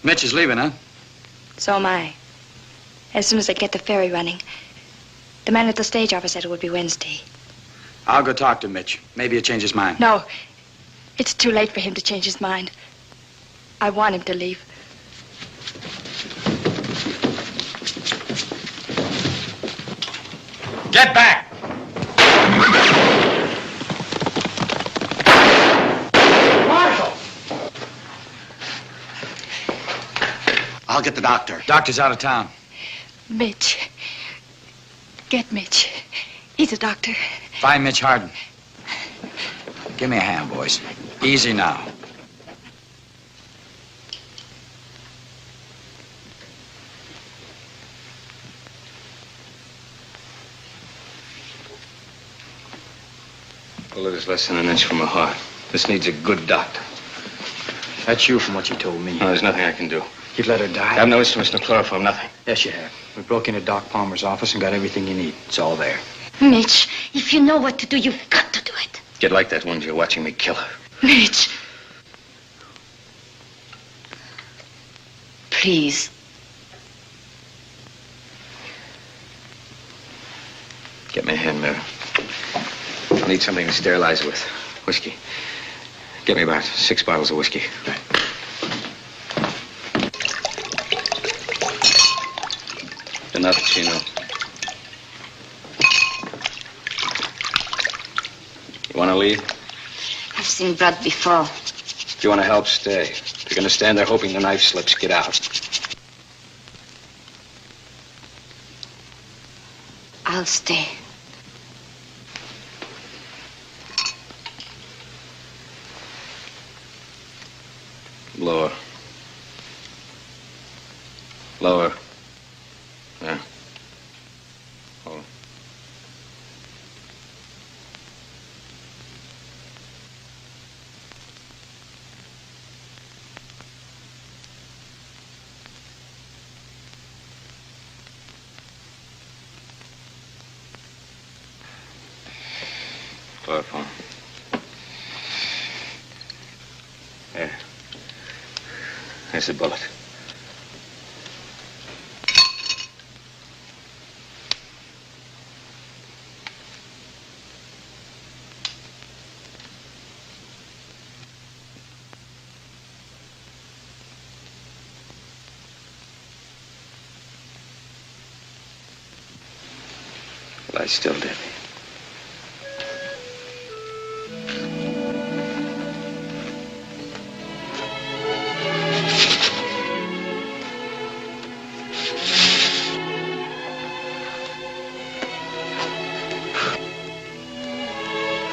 Mitch is leaving, huh? So am I. As soon as I get the ferry running. The man at the stage office said it would be Wednesday. I'll go talk to Mitch. Maybe he'll change his mind. No. It's too late for him to change his mind. I want him to leave. Get back! Marshal! I'll get the doctor. Doctor's out of town. Mitch. Get Mitch. He's a doctor. Find Mitch Hardin. Give me a hand, boys. Easy now. Bullet is less than an inch from the heart. This needs a good doctor. That's you from what you told me. No, there's nothing I can do. You'd let her die? I have no instruments, no chloroform, nothing. Yes, you have. We broke into Doc Palmer's office and got everything you need. It's all there. Mitch, if you know what to do, you've got to do it. Get like that one you're watching me kill her. Mitch. Please. Get me a hand mirror. I need something to sterilize with. Whiskey. Get me about 6 bottles of whiskey. Enough, Chino. You want to leave? I've seen blood before. If you want to help, stay. If you're going to stand there hoping the knife slips, get out. I'll stay. Lower. Lower. There. Hold. Chloroform. There. There's the bullet. Lie still, Debbie.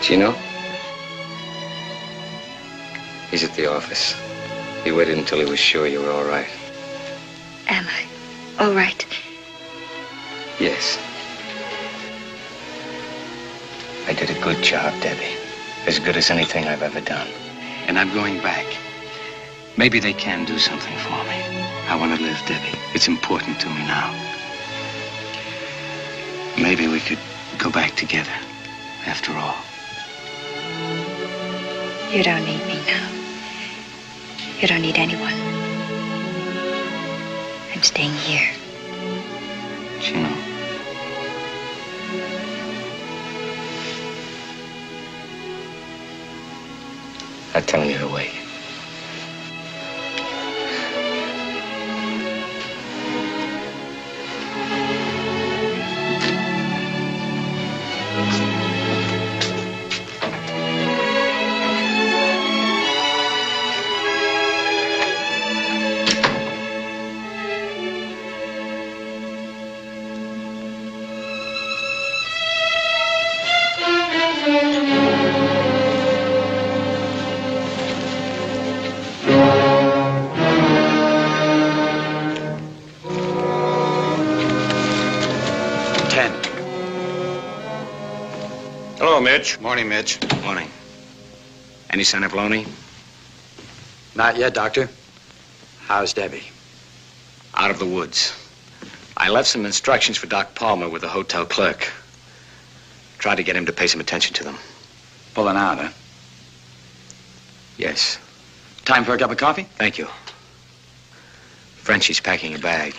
Chino? He's at the office. He waited until he was sure you were all right. Am I all right? Yes. I did a good job, Debbie. As good as anything I've ever done. And I'm going back. Maybe they can do something for me. I want to live, Debbie. It's important to me now. Maybe we could go back together, after all. You don't need me now. You don't need anyone. I'm staying here. Chino. I'm telling you to wait. Mitch. Morning, Mitch. Morning. Any sign of Loney? Not yet, Doctor. How's Debbie? Out of the woods. I left some instructions for Doc Palmer with the hotel clerk. Tried to get him to pay some attention to them. Pulling out, huh? Yes. Time for a cup of coffee? Thank you. Frenchie's packing a bag.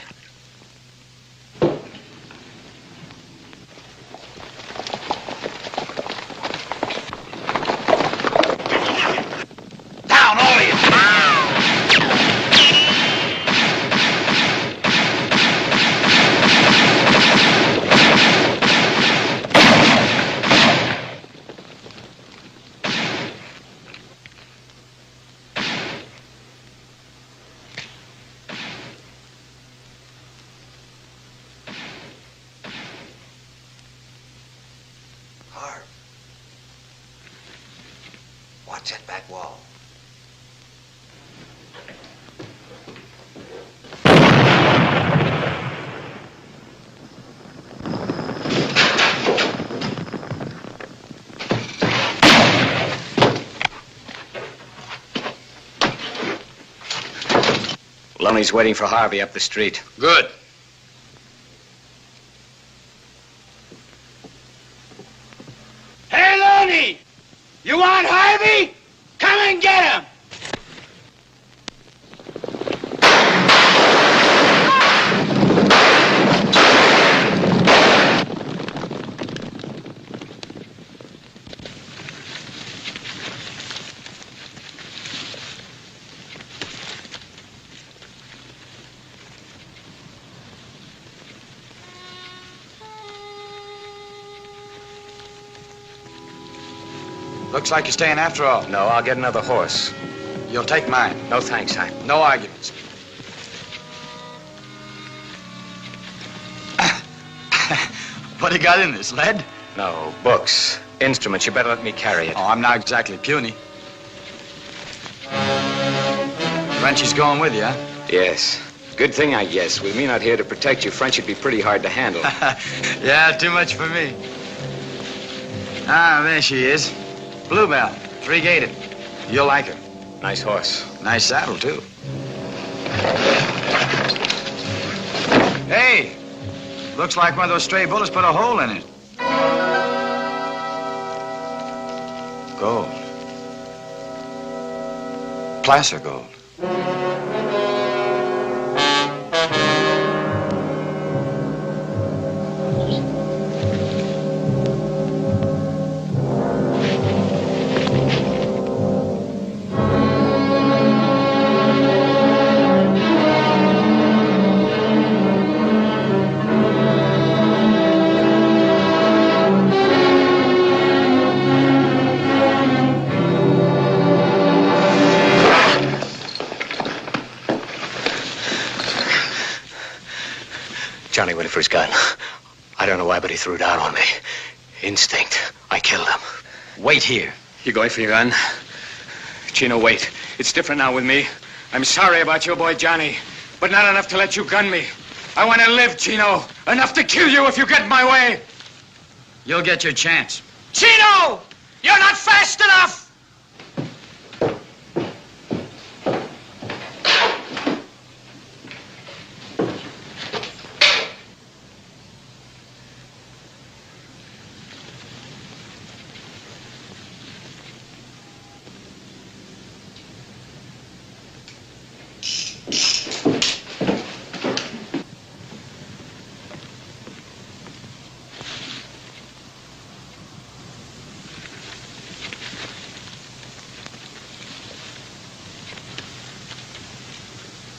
Watch that back wall. Loney's waiting for Harvey up the street. Good. Hey, Loney! You want Harvey? Come and get him! Looks like you're staying after all. No, I'll get another horse. You'll take mine. No thanks, I... No arguments. What do you got in this, lead? No, books, instruments. You better let me carry it. Oh, I'm not exactly puny. Frenchie's going with you, huh? Yes. Good thing, I guess. With me not here to protect you, Frenchie'd be pretty hard to handle. Yeah, too much for me. Ah, there she is. Bluebell, 3-gated. You'll like her. Nice horse. Nice saddle, too. Hey, looks like one of those stray bullets put a hole in it. Gold. Placer gold. Johnny went for his gun. I don't know why, but he threw it out on me. Instinct. I killed him. Wait here. You going for your gun? Chino, wait. It's different now with me. I'm sorry about your boy Johnny, but not enough to let you gun me. I want to live, Chino. Enough to kill you if you get in my way. You'll get your chance. Chino! You're not fast enough!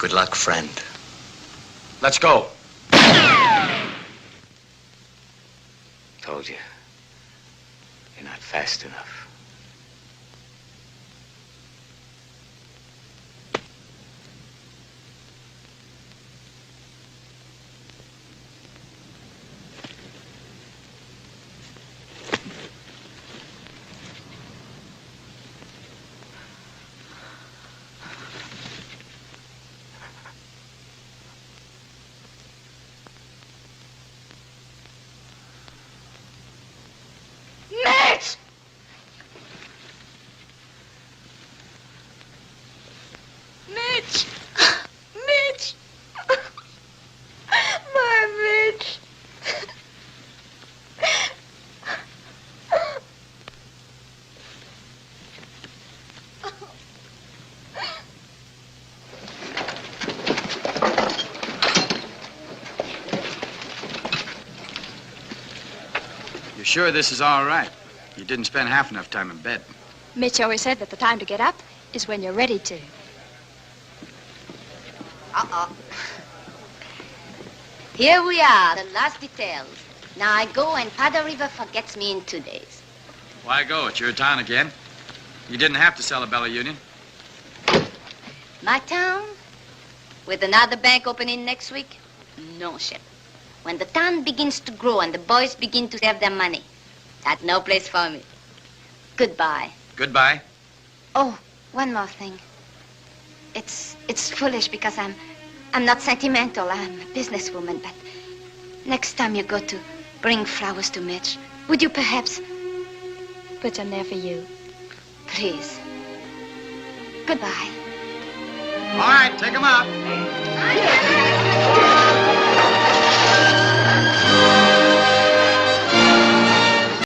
Good luck, friend. Let's go. Told you. You're not fast enough. Mitch! Mitch! Mitch! My Mitch! You sure this is all right? You didn't spend half enough time in bed. Mitch always said that the time to get up is when you're ready to. Uh-oh. Here we are, the last details. Now I go and Powder River forgets me in 2 days. Why go? It's your town again. You didn't have to sell a Bella Union. My town? With another bank opening next week? No, Shep. When the town begins to grow and the boys begin to save their money, that's no place for me. Goodbye. Goodbye. Oh, one more thing. It's foolish because I'm not sentimental. I'm a businesswoman, but next time you go to bring flowers to Mitch, would you perhaps put them there for you? Please. Goodbye. All right, take them out.